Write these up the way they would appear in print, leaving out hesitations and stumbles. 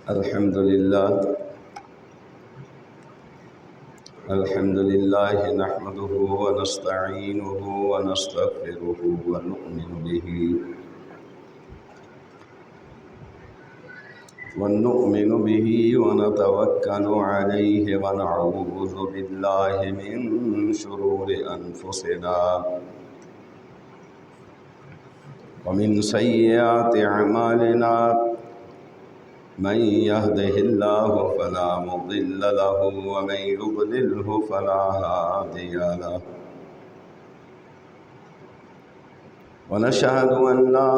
الحمد لله نحمده ونستعينه ونستغفره ونؤمن به ونتوكل عليه ونعوذ بالله من شرور أنفسنا ومن سيئات أعمالنا من يهده الله فلا مضل له ومن يضلله فلا هادي له ونشهد أن لا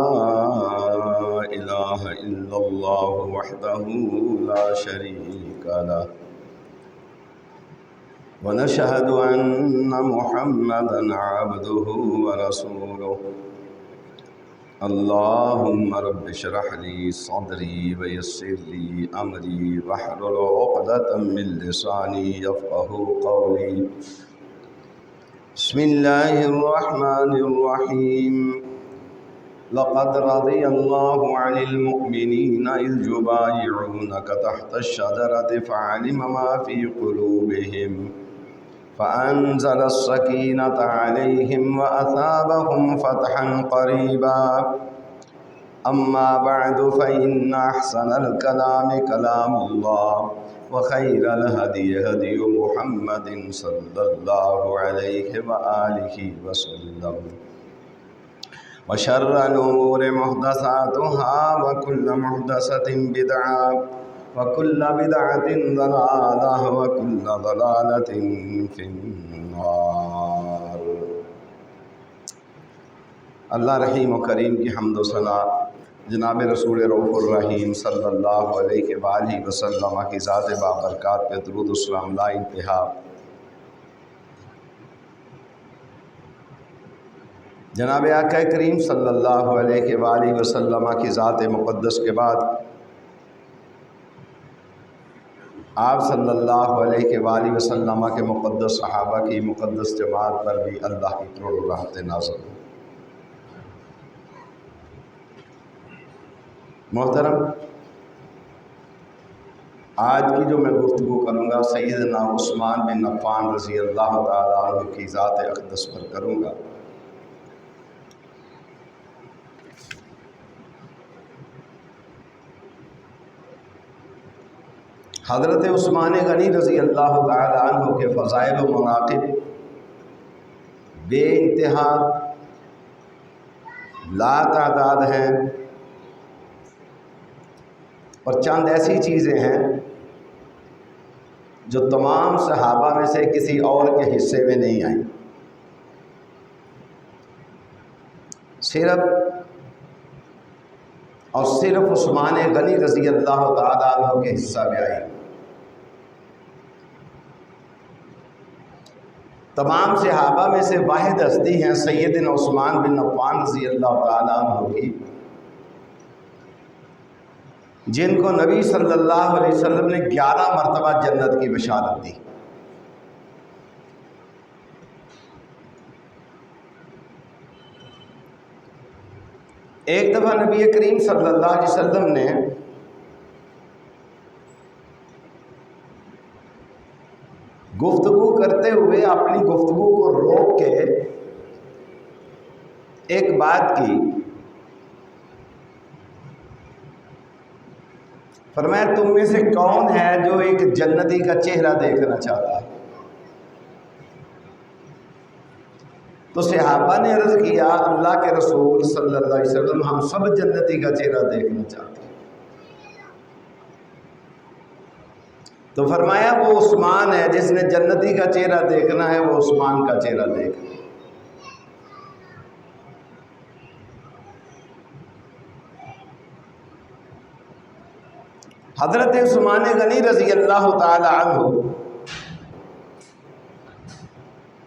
إله إلا الله وحده لا شريك له ونشهد أن محمدا عبده ورسوله اللهم رب اشرح لي صدري ويسر لي أمري واحلل عقدة من لساني يفقهوا قولي بسم الله الرحمن الرحيم لقد رضي الله عن المؤمنين إذ يبايعونك تحت الشجرة فعلم ما في قلوبهم فأنزل السكينة عليهم وأثابهم فتحا قريبا أما بعد فإن أحسن الكلام كلام الله وخير الهدي هدي محمد صلى الله عليه وآله وسلم وشر الأمور محدثاتها وكل محدثة بدعة وكل بدعة ضلالة وكل ضلالة في النار۔ اللہ رحیم و کریم کی حمد و ثنا جناب رسول رؤوف الرحیم صلی اللہ علیہ وآلہ وسلم کی ذات بابرکات پہ درود و سلام لا انتہا۔ جناب آقا کریم صلی اللہ علیہ وآلہ وسلم کی ذات مقدس کے بعد آپ صلی اللہ علیہ وآلہ وسلم کے مقدس صحابہ کی مقدس جماعت پر بھی اللہ کی کروڑوں رحمتیں نازل ہوں۔ محترم، آج کی جو میں گفتگو کروں گا سیدنا عثمان بن عفان رضی اللہ تعالیٰ عنہ کی ذات اقدس پر کروں گا۔ حضرت عثمان غنی رضی اللہ تعالیٰ عنہ کے فضائل و مناقب بے انتہا لا تعداد ہیں، اور چند ایسی چیزیں ہیں جو تمام صحابہ میں سے کسی اور کے حصے میں نہیں آئیں، صرف اور صرف عثمان غنی رضی اللہ تعالیٰ عنہ کے حصہ میں آئی۔ تمام صحابہ میں سے واحد ہستی ہیں سیدنا عثمان بن عفان رضی اللہ تعالیٰ عنہ کی، جن کو نبی صلی اللہ علیہ وسلم نے 11 مرتبہ جنت کی بشارت دی۔ ایک دفعہ نبی کریم صلی اللہ علیہ وسلم نے گفتگو کرتے ہوئے اپنی گفتگو کو روک کے ایک بات کی، فرمایا تم میں سے کون ہے جو ایک جنتی کا چہرہ دیکھنا چاہتا ہے؟ تو صحابہ نے عرض کیا اللہ کے رسول صلی اللہ علیہ وسلم ہم سب جنتی کا چہرہ دیکھنا چاہتے ہیں۔ تو فرمایا وہ عثمان ہے جس نے جنتی کا چہرہ دیکھنا ہے، وہ عثمان کا چہرہ دیکھنا۔ حضرت عثمان غنی رضی اللہ تعالی عنہ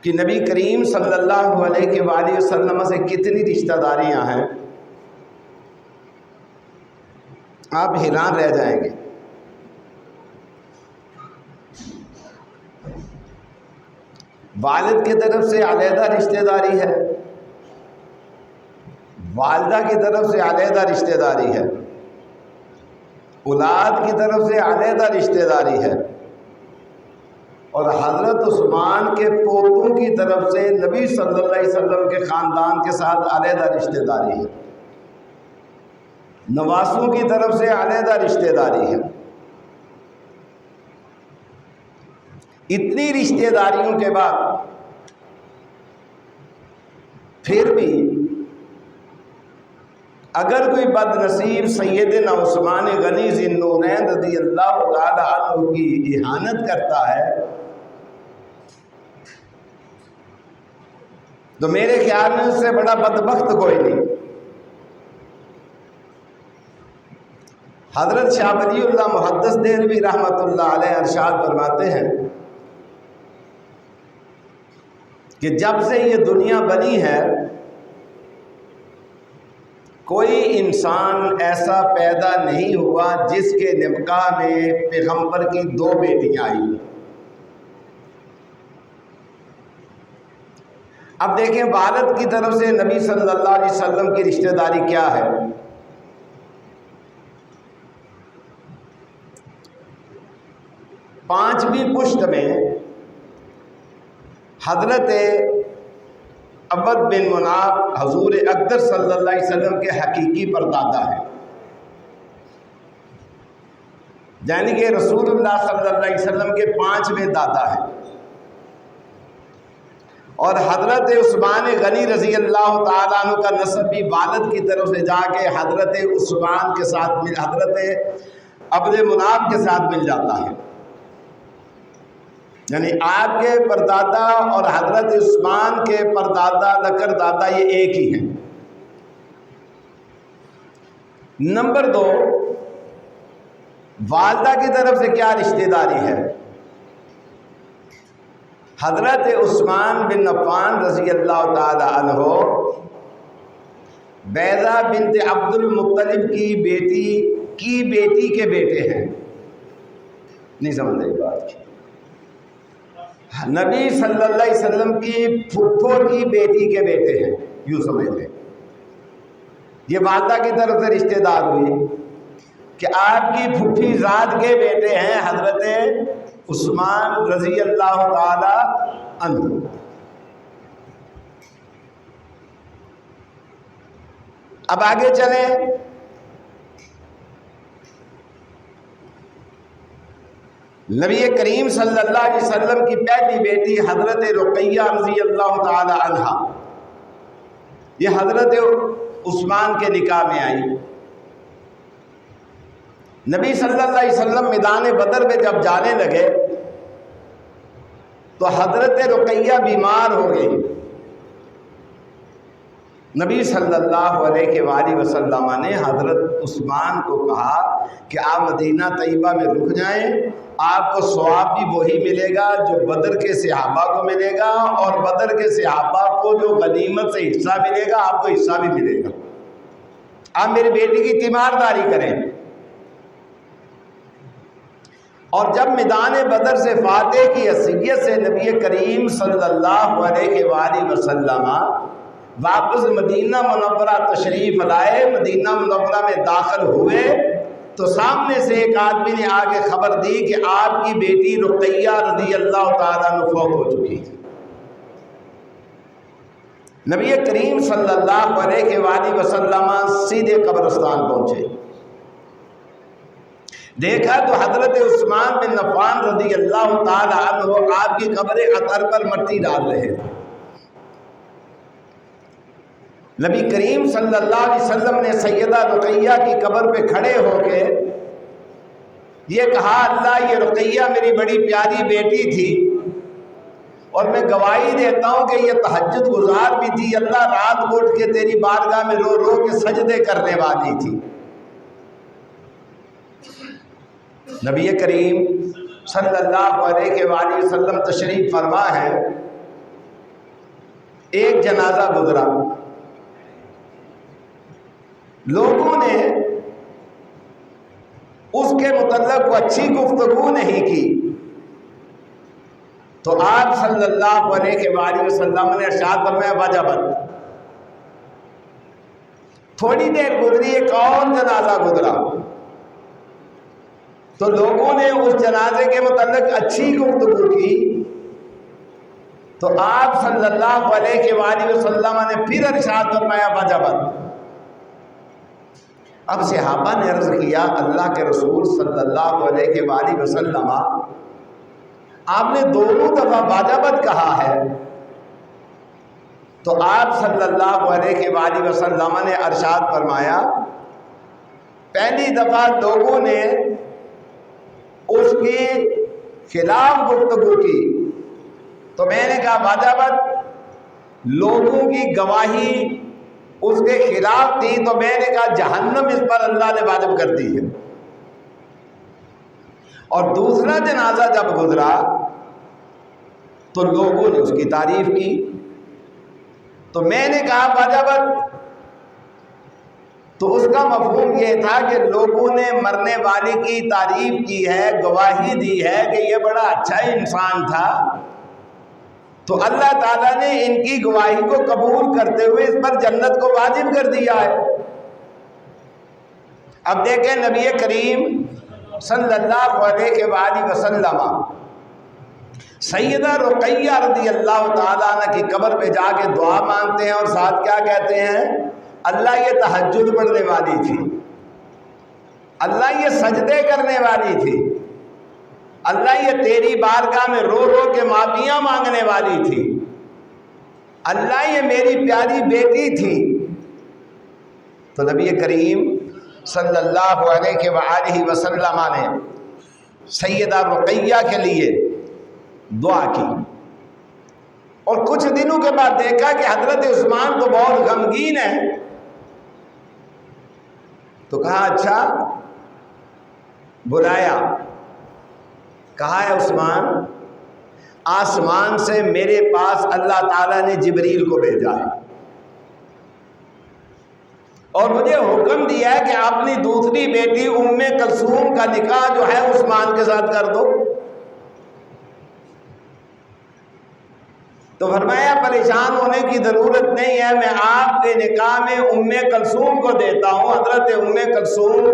کہ نبی کریم صلی اللہ علیہ وآلہ وسلم سے کتنی رشتہ داریاں ہیں، آپ حیران رہ جائیں گے۔ والد کی طرف سے علیحدہ رشتہ داری ہے، والدہ کی طرف سے علیحدہ رشتہ داری ہے، اولاد کی طرف سے علیحدہ رشتہ داری ہے، اور حضرت عثمان کے پوتوں کی طرف سے نبی صلی اللہ علیہ وسلم کے خاندان کے ساتھ علیحدہ رشتہ داری ہے، نواسوں کی طرف سے علیحدہ رشتہ داری ہے۔ اتنی رشتہ داریوں کے بعد پھر بھی اگر کوئی بد نصیب سیدنا عثمان غنی ذی النورین رضی اللہ تعالی عنہ کی اہانت کرتا ہے تو میرے خیال میں اس سے بڑا بدبخت کوئی نہیں۔ حضرت شاہ ولی اللہ محدث دہلوی رحمۃ اللہ علیہ ارشاد فرماتے ہیں کہ جب سے یہ دنیا بنی ہے کوئی انسان ایسا پیدا نہیں ہوا جس کے نکاح میں پیغمبر کی 2 بیٹیاں آئی۔ اب دیکھیں والد کی طرف سے نبی صلی اللہ علیہ وسلم کی رشتہ داری کیا ہے۔ پانچویں پشت میں حضرت عبد بن مناف حضور اکبر صلی اللہ علیہ وسلم کے حقیقی پردادا ہے، یعنی کہ رسول اللہ صلی اللہ علیہ وسلم کے 5ویں دادا ہیں، اور حضرت عثمان غنی رضی اللہ تعالیٰ عنہ کا نسب بھی والد کی طرف سے جا کے حضرت عثمان کے ساتھ حضرت عبد مناف کے ساتھ مل جاتا ہے، یعنی آپ کے پردادا اور حضرت عثمان کے پردادا لکر دادا یہ ایک ہی ہیں۔ نمبر 2، والدہ کی طرف سے کیا رشتہ داری ہے۔ حضرت عثمان بن عفان رضی اللہ تعالی عنہ بیضہ بنت عبد المطلب کی بیٹی کے بیٹے ہیں۔ نہیں سمجھ رہی بات کی؟ نبی صلی اللہ علیہ وسلم کی پھپھو کی بیٹی کے بیٹے ہیں، یوں سمجھ لیں۔ یہ والدہ کی طرف سے رشتہ دار ہوئی کہ آپ کی پھپھی ذات کے بیٹے ہیں حضرت عثمان رضی اللہ تعالی عنہ۔ اب آگے چلیں، نبی کریم صلی اللہ علیہ وسلم کی پہلی بیٹی حضرت رقیہ رضی اللہ تعالی عنہا، یہ حضرت عثمان کے نکاح میں آئی۔ نبی صلی اللہ علیہ وسلم میدان بدر میں جب جانے لگے تو حضرت رقیہ بیمار ہو گئی۔ نبی صلی اللہ علیہ وآلہ وسلم نے حضرت عثمان کو کہا کہ آپ مدینہ طیبہ میں رک جائیں، آپ کو ثواب بھی وہی ملے گا جو بدر کے صحابہ کو ملے گا، اور بدر کے صحابہ کو جو غنیمت سے حصہ ملے گا آپ کو حصہ بھی ملے گا، آپ میری بیٹی کی تیمارداری کریں۔ اور جب میدان بدر سے فاتح کی حیثیت سے نبی کریم صلی اللہ علیہ وآلہ وسلم واپس مدینہ منورہ تشریف لائے، مدینہ منورہ میں داخل ہوئے تو سامنے سے ایک آدمی نے آگے خبر دی کہ آپ کی بیٹی رقیہ رضی اللہ تعالیٰ عنہ فوت ہو چکی ہے۔ نبی کریم صلی اللہ علیہ وآلہ وسلم سیدھے قبرستان پہنچے، دیکھا تو حضرت عثمان بن عفان رضی اللہ تعالی عنہ آپ کی قبر اطہر پر مٹی ڈال رہے تھے۔ نبی کریم صلی اللہ علیہ وسلم نے سیدہ رقیہ کی قبر پہ کھڑے ہو کے یہ کہا، اللہ یہ رقیہ میری بڑی پیاری بیٹی تھی، اور میں گواہی دیتا ہوں کہ یہ تہجد گزار بھی تھی، اللہ رات کو اٹھ کے تیری بارگاہ میں رو رو کے سجدے کرنے والی تھی۔ نبی کریم صلی اللہ علیہ وآلہ وسلم تشریف فرما ہے، ایک جنازہ گزرا، لوگوں نے اس کے متعلق کو اچھی گفتگو نہیں کی تو آپ صلی اللہ علیہ وآلہ وسلم نے ارشاد فرمایا وجبت۔ تھوڑی دیر گزری ایک اور جنازہ گزرا، تو لوگوں نے اس جنازے کے متعلق اچھی گفتگو کی، تو آپ صلی اللہ علیہ وآلہ وسلم نے پھر ارشاد فرمایا وجبت۔ اب صحابہ نے عرض کیا اللہ کے رسول صلی اللہ علیہ وآلہ وسلم آپ نے دونوں دفعہ وجبت کہا ہے، تو آپ صلی اللہ علیہ وآلہ وسلم نے ارشاد فرمایا پہلی دفعہ لوگوں نے اس کی خلاف گفتگو کی، تو میں نے کہا وجبت، لوگوں کی گواہی اس کے خلاف تھی، تو میں نے کہا جہنم اس پر اللہ نے واجب کر دی ہے۔ اور دوسرا جنازہ جب گزرا تو لوگوں نے اس کی تعریف کی، تو میں نے کہا وجبت، تو اس کا مفہوم یہ تھا کہ لوگوں نے مرنے والے کی تعریف کی ہے، گواہی دی ہے کہ یہ بڑا اچھا انسان تھا، تو اللہ تعالیٰ نے ان کی گواہی کو قبول کرتے ہوئے اس پر جنت کو واجب کر دیا ہے۔ اب دیکھیں نبی کریم صلی اللہ علیہ وآلہ وسلم سیدہ رقیہ رضی اللہ تعالیٰ عنہ کی قبر پہ جا کے دعا مانگتے ہیں، اور ساتھ کیا کہتے ہیں؟ اللہ یہ تہجد پڑھنے والی تھی، اللہ یہ سجدے کرنے والی تھی، اللہ یہ تیری بارگاہ میں رو رو کے معافیاں مانگنے والی تھی، اللہ یہ میری پیاری بیٹی تھی۔ تو نبی کریم صلی اللہ علیہ وآلہ وسلم نے سیدہ رقیہ کے لیے دعا کی، اور کچھ دنوں کے بعد دیکھا کہ حضرت عثمان تو بہت غمگین ہے، تو کہا اچھا، بلایا، کہا ہے عثمان آسمان سے میرے پاس اللہ تعالیٰ نے جبریل کو بھیجا ہے اور مجھے حکم دیا ہے کہ اپنی دوسری بیٹی ام کلثوم کا نکاح جو ہے عثمان کے ساتھ کر دو۔ تو فرمایا پریشان ہونے کی ضرورت نہیں ہے، میں آپ کے نکاح میں ام کلثوم کو دیتا ہوں۔ حضرت ام کلثوم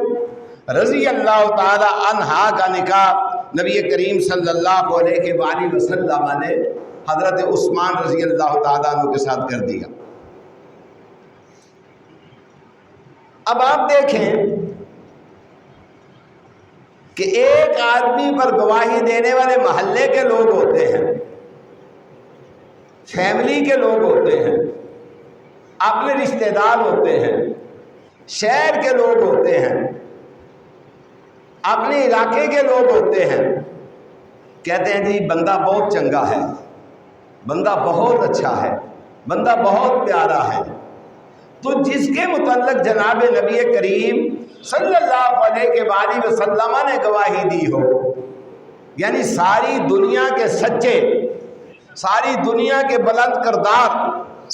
رضی اللہ تعالی عنہا کا نکاح نبی کریم صلی اللہ علیہ وآلہ وسلم نے حضرت عثمان رضی اللہ تعالیٰ عنہ کے ساتھ کر دیا۔ اب آپ دیکھیں کہ ایک آدمی پر گواہی دینے والے محلے کے لوگ ہوتے ہیں، فیملی کے لوگ ہوتے ہیں، اپنے رشتہ دار ہوتے ہیں، شہر کے لوگ ہوتے ہیں، اپنے علاقے کے لوگ ہوتے ہیں، کہتے ہیں جی بندہ بہت چنگا ہے، بندہ بہت اچھا ہے، بندہ بہت پیارا ہے۔ تو جس کے متعلق جناب نبی کریم صلی اللہ علیہ وآلہ وسلم نے گواہی دی ہو، یعنی ساری دنیا کے سچے، ساری دنیا کے بلند کردار،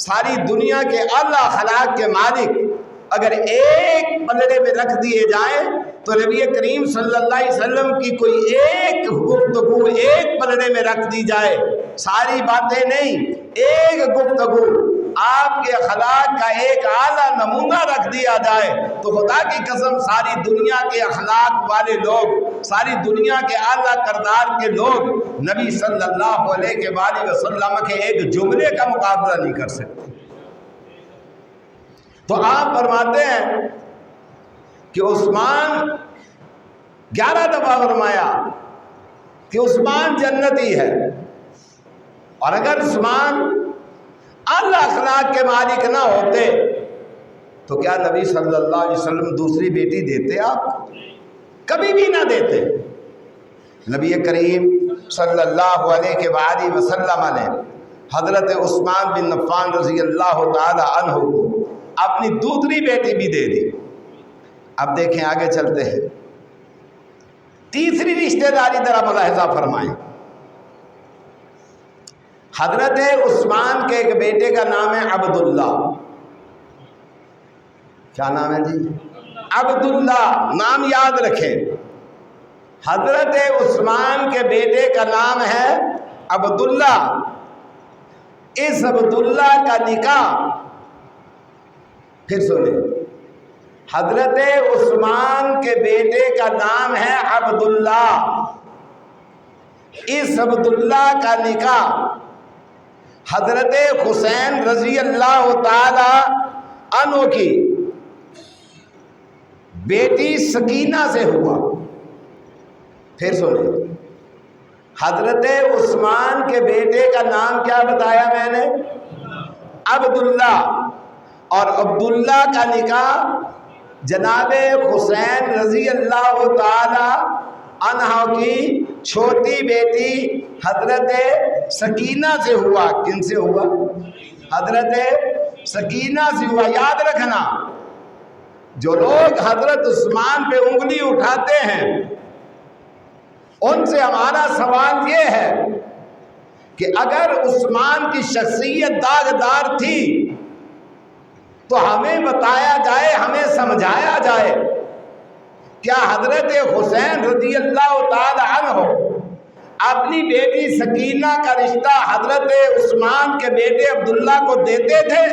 ساری دنیا کے اعلیٰ اخلاق کے مالک اگر ایک پلڑے میں رکھ دیے جائیں تو نبی کریم صلی اللہ علیہ وسلم کی کوئی ایک گفتگو ایک پلڑے میں رکھ دی جائے، ساری باتیں نہیں، ایک گفتگو آپ کے اخلاق کا ایک اعلیٰ نمونہ رکھ دیا جائے تو خدا کی قسم ساری دنیا کے اخلاق والے لوگ، ساری دنیا کے اعلیٰ کردار کے لوگ نبی صلی اللہ علیہ وآلہ وسلم کے ایک جملے کا مقابلہ نہیں کر سکتے۔ تو آپ فرماتے ہیں کہ عثمان 11 دفعہ فرمایا کہ عثمان جنتی ہے، اور اگر عثمان اعلیٰ اخلاق کے مالک نہ ہوتے تو کیا نبی صلی اللہ علیہ وسلم دوسری بیٹی دیتے؟ آپ کبھی بھی نہ دیتے۔ نبی کریم صلی اللہ علیہ وآلہ وسلم نے حضرت عثمان بن عفان رضی اللہ تعالی عنہ کو اپنی دوسری بیٹی بھی دے دی۔ اب دیکھیں آگے چلتے ہیں، تیسری رشتہ داری ذرا ملاحظہ فرمائیں۔ حضرت عثمان کے ایک بیٹے کا نام ہے عبداللہ۔ کیا نام ہے جی؟ عبداللہ، نام یاد رکھیں۔ حضرت عثمان کے بیٹے کا نام ہے عبداللہ۔ اس عبداللہ کا نکاح، پھر سنیں، حضرت عثمان کے بیٹے کا نام ہے عبداللہ۔ اس عبداللہ کا نکاح حضرت حسین رضی اللہ تعالی عنہ کی بیٹی سکینہ سے ہوا۔ پھر سنیں، حضرت عثمان کے بیٹے کا نام کیا بتایا میں نے؟ عبداللہ، اور عبداللہ کا نکاح جناب حسین رضی اللہ تعالی عنہ کی چھوٹی بیٹی حضرت سکینہ سے ہوا۔ کن سے ہوا؟ حضرت سکینہ سے ہوا۔ یاد رکھنا، جو لوگ حضرت عثمان پہ انگلی اٹھاتے ہیں ان سے ہمارا سوال یہ ہے کہ اگر عثمان کی شخصیت داغدار تھی تو ہمیں بتایا جائے، ہمیں سمجھایا جائے، کیا حضرت حسین رضی اللہ تعالی عنہ اپنی بیٹی سکینہ کا رشتہ حضرت عثمان کے بیٹے عبداللہ کو دیتے تھے؟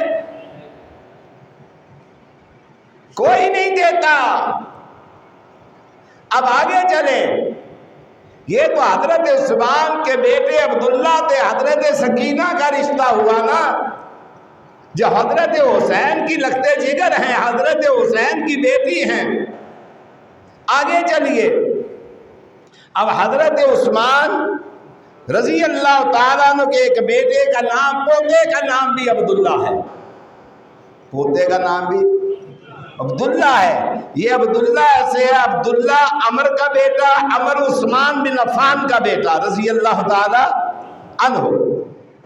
کوئی نہیں دیتا۔ اب آگے چلیں، یہ تو حضرت عثمان کے بیٹے عبداللہ تھے، حضرت سکینہ کا رشتہ ہوا نا، جو حضرت حسین کی لگتے جگر ہیں، حضرت حسین کی بیٹی ہیں۔ آگے چلیے، اب حضرت عثمان رضی اللہ تعالیٰ عنہ کے ایک بیٹے کا نام، پوتے کا نام بھی عبداللہ ہے، پوتے کا نام بھی عبداللہ ہے۔ یہ عبداللہ ایسے ہے، عبداللہ عمر کا بیٹا، عمر عثمان بن عفان کا بیٹا رضی اللہ تعالی عنہ۔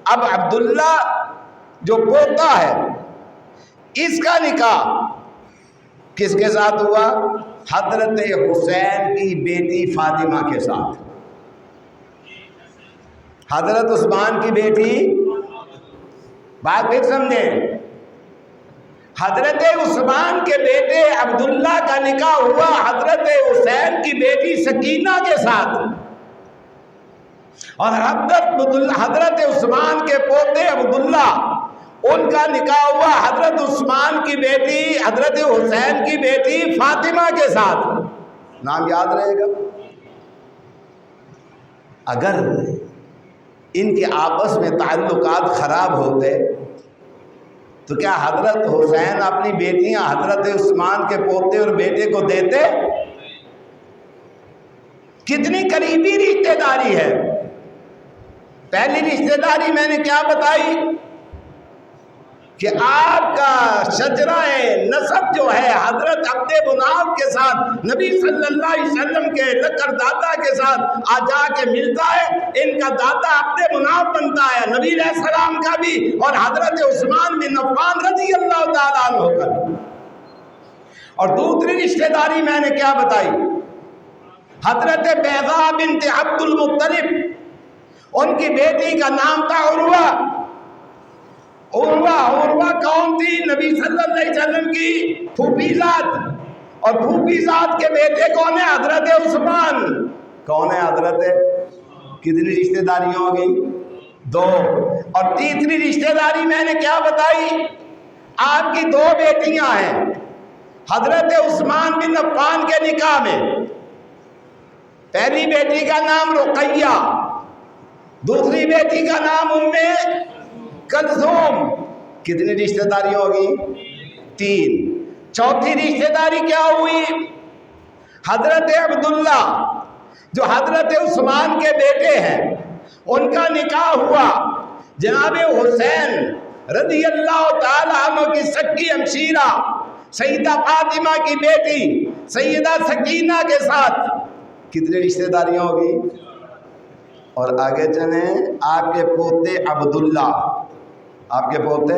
اب عبداللہ جو پوتا ہے، اس کا نکاح کس کے ساتھ ہوا؟ حضرت حسین کی بیٹی فاطمہ کے ساتھ۔ حضرت عثمان کی بیٹی، بات پھر سمجھیں، حضرت عثمان کے بیٹے عبداللہ کا نکاح ہوا حضرت حسین کی بیٹی سکینہ کے ساتھ، اور حضرت عثمان کے پوتے عبداللہ، ان کا نکاح ہوا حضرت عثمان کی بیٹی حضرت حسین کی بیٹی فاطمہ کے ساتھ۔ نام یاد رہے گا۔ اگر ان کے آپس میں تعلقات خراب ہوتے تو کیا حضرت حسین اپنی بیٹیاں حضرت عثمان کے پوتے اور بیٹے کو دیتے؟ کتنی قریبی رشتہ داری ہے۔ پہلی رشتہ داری میں نے کیا بتائی کہ آپ کا شجرہ نسب جو ہے حضرت عبد مناف کے ساتھ نبی صلی اللہ علیہ وسلم کے لقب دادا کے ساتھ آ جا کے ملتا ہے، ان کا دادا عبد مناف بنتا ہے، نبی علیہ السلام کا بھی اور حضرت عثمان بن عفان رضی اللہ تعالیٰ عنہ کا بھی۔ اور دوسری رشتہ داری میں نے کیا بتائی؟ حضرت بیضاء بنت عبد المطلب، ان کی بیٹی کا نام تھا عروہ۔ عروہ کون تھی؟ نبی صلی اللہ علیہ وسلم کی پھوپھی ذات، اور پھوپھی ذات کے بیٹے کون ہے؟ حضرت عثمان۔ کون ہے حضرت؟ کتنی رشتہ داریاں ہو گئی؟ دو۔ اور تیسری رشتہ داری میں نے کیا بتائی؟ آپ کی دو بیٹیاں ہیں حضرت عثمان بن عفان کے نکاح میں، پہلی بیٹی کا نام رقیہ، دوسری بیٹی کا نام ام کلثوم۔ کتنی رشتہ داری ہوگی؟ تین۔ چوتھی رشتہ داری کیا ہوئی؟ حضرت عبداللہ جو حضرت عثمان کے بیٹے ہیں، ان کا نکاح ہوا جناب حسین رضی اللہ تعالی عنہ کی سکی ہمشیرہ سیدہ فاطمہ کی بیٹی سیدہ سکینہ کے ساتھ۔ کتنی رشتہ داریاں ہوگی؟ اور آگے چلیں، آپ کے پوتے عبداللہ، آپ کے پوتے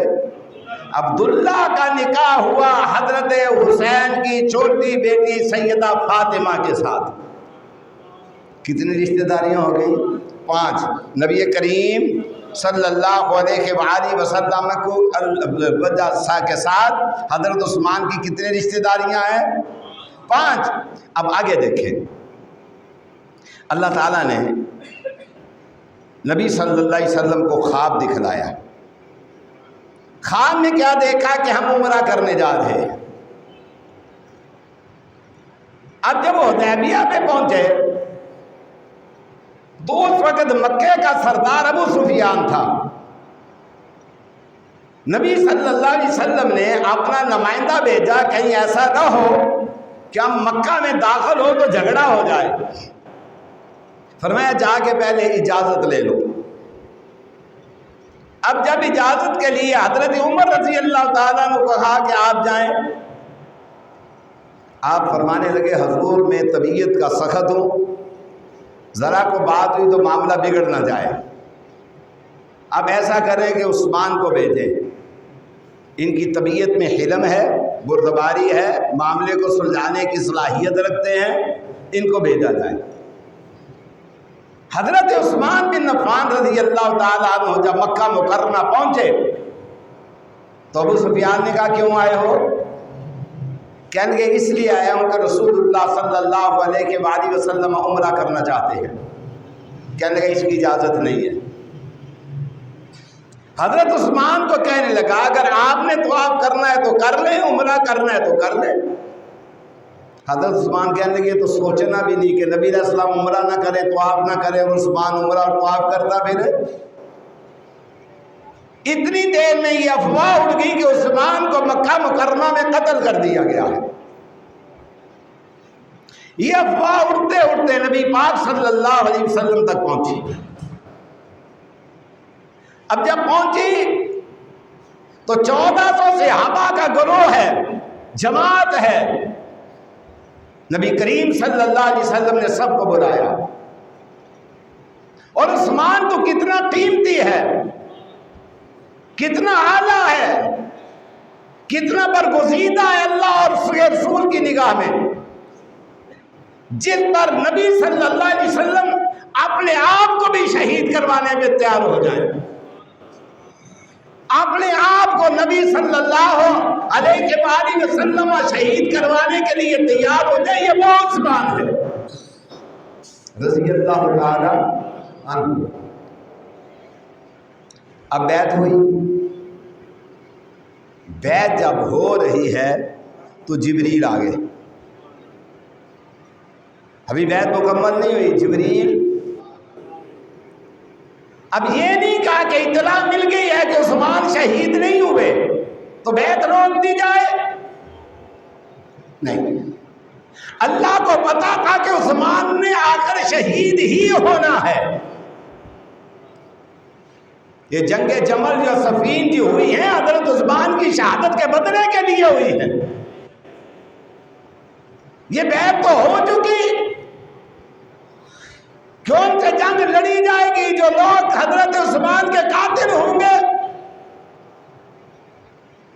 عبداللہ کا نکاح ہوا حضرت حسین کی چھوٹی بیٹی سیدہ فاطمہ کے ساتھ۔ کتنی رشتہ داریاں ہو گئی؟ 5۔ نبی کریم صلی اللہ علیہ وآلہ وسلم کو کے ساتھ حضرت عثمان کی کتنی رشتہ داریاں ہیں؟ 5۔ اب آگے دیکھیں، اللہ تعالیٰ نے نبی صلی اللہ علیہ وسلم کو خواب دکھلایا۔ خواب میں کیا دیکھا کہ ہم عمرہ کرنے جا رہے ہیں۔ اب جب وہ حدیبیہ پہ پہنچے تو اس وقت مکے کا سردار ابو سفیان تھا. نبی صلی اللہ علیہ وسلم نے اپنا نمائندہ بھیجا کہیں ایسا نہ ہو کہ ہم مکہ میں داخل ہو تو جھگڑا ہو جائے. فرمایا جا کے پہلے اجازت لے لو. اب جب اجازت کے لیے حضرت عمر رضی اللہ تعالیٰ نے کہا کہ آپ جائیں، آپ فرمانے لگے حضور میں طبیعت کا سخت ہوں، ذرا کو بات ہوئی تو معاملہ بگڑ نہ جائے، اب ایسا کریں کہ عثمان کو بھیجیں، ان کی طبیعت میں حلم ہے، بردباری ہے، معاملے کو سلجھانے کی صلاحیت رکھتے ہیں، ان کو بھیجا جائے. حضرت عثمان بن عفان رضی اللہ تعالیٰ عنہ جب مکہ مکرمہ پہنچے تو ابو سفیان نے کہا کیوں آئے ہو؟ کہنے لگے اس لیے آیا ہوں کہ رسول اللہ صلی اللہ علیہ وآلہ وسلم عمرہ کرنا چاہتے ہیں. کہنے لگے اس کی اجازت نہیں ہے. حضرت عثمان کو کہنے لگا اگر آپ نے طواف کرنا ہے تو کر لیں، عمرہ کرنا ہے تو کر لیں. حضرت عثمان کہنے لگے تو سوچنا بھی نہیں کہ نبی علیہ السلام عمرہ نہ کرے، طواف نہ کرے، اور عثمان عمرہ اور طواف کرتا پھرے. اتنی دیر میں یہ افواہ اڑ گئی کہ عثمان کو مکہ مکرمہ میں قتل کر دیا گیا ہے. یہ افواہ اڑتے اڑتے نبی پاک صلی اللہ علیہ وسلم تک پہنچی. اب جب پہنچی تو 1400 صحابہ کا گروہ ہے، جماعت ہے. نبی کریم صلی اللہ علیہ وسلم نے سب کو بلایا. اور عثمان تو کتنا قیمتی ہے، کتنا اعلیٰ ہے، کتنا برگزیدہ ہے اللہ اور اس کے رسول کی نگاہ میں، جن پر نبی صلی اللہ علیہ وسلم اپنے آپ کو بھی شہید کروانے میں تیار ہو جائیں. اپنے آپ کو نبی صلی اللہ علیہ وآلہ وسلم شہید کروانے کے لیے تیار ہو جائے. یہ وہ عثمان ہے رضی اللہ تعالی عنہ. اب بیعت ہوئی. بیعت جب ہو رہی ہے تو جبریل آ گئے. ابھی بیعت مکمل نہیں ہوئی. جبریل اب یہ نہیں کہا کہ اطلاع مل گئی ہے کہ عثمان شہید نہیں ہوئے تو بیعت روک دی جائے، نہیں. اللہ کو پتا تھا کہ عثمان نے آ کر شہید ہی ہونا ہے. یہ جنگ جمل جو صفین کی ہوئی ہے حضرت عثمان کی شہادت کے بدلے کے لیے ہوئی ہے. یہ بیعت تو ہو چکی کہ ان سے جنگ لڑی جائے گی. جو لوگ حضرت عثمان کے قاتل ہوں گے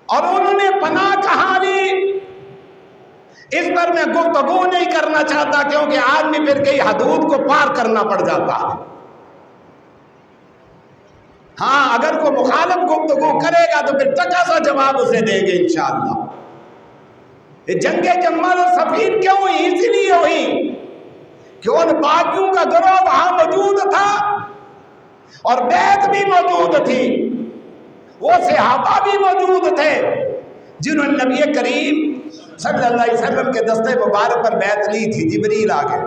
اور انہوں نے پناہ کہا لی، اس پر میں گفتگو نہیں کرنا چاہتا کیونکہ آدمی پھر کئی حدود کو پار کرنا پڑ جاتا ہے. ہاں اگر کوئی مخالف گفتگو کرے گا تو پھر ٹکا سا جواب اسے دیں گے انشاءاللہ. یہ جنگ جمل اور صفین کیوں ہوئی؟ اسی لیے ہوئی کہ ان باغیوں کا گروہ وہاں موجود تھا اور بیعت بھی موجود تھی. وہ صحابہ بھی موجود تھے جنہوں نے نبی کریم صلی اللہ علیہ وسلم کے دستے مبارک پر بیعت لی تھی. جبریل آ گئے.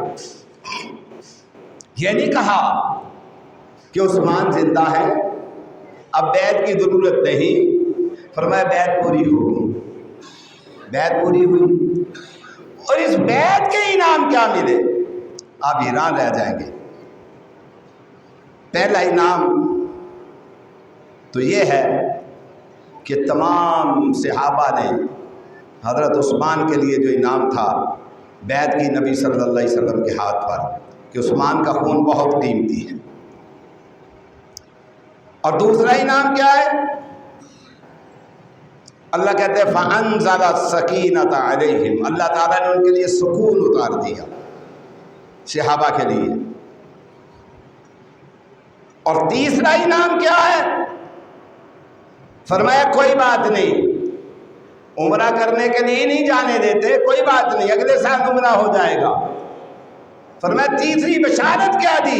یہ نہیں کہا کہ عثمان زندہ ہے اب بیعت کی ضرورت نہیں. فرمایا بیعت پوری ہوگی. بیعت پوری ہوئی. اور اس بیعت کے انعام کیا ملے؟ آپ حیران رہ جائیں گے. پہلا انعام تو یہ ہے کہ تمام صحابہ نے حضرت عثمان کے لیے جو انعام تھا بیعت کی نبی صلی اللہ علیہ وسلم کے ہاتھ پر کہ عثمان کا خون بہت قیمتی ہے. اور دوسرا انعام کیا ہے؟ اللہ کہتے ہیں فَأَنزَلَ السَّكِينَةَ عَلَيْهِمْ. اللہ تعالیٰ نے ان کے لیے سکون اتار دیا صحابہ کے لیے. اور تیسرا انعام کیا ہے؟ فرمایا کوئی بات نہیں، عمرہ کرنے کے لیے نہیں جانے دیتے، کوئی بات نہیں، اگلے سال عمرہ ہو جائے گا. فرمایا تیسری بشارت کیا دی؟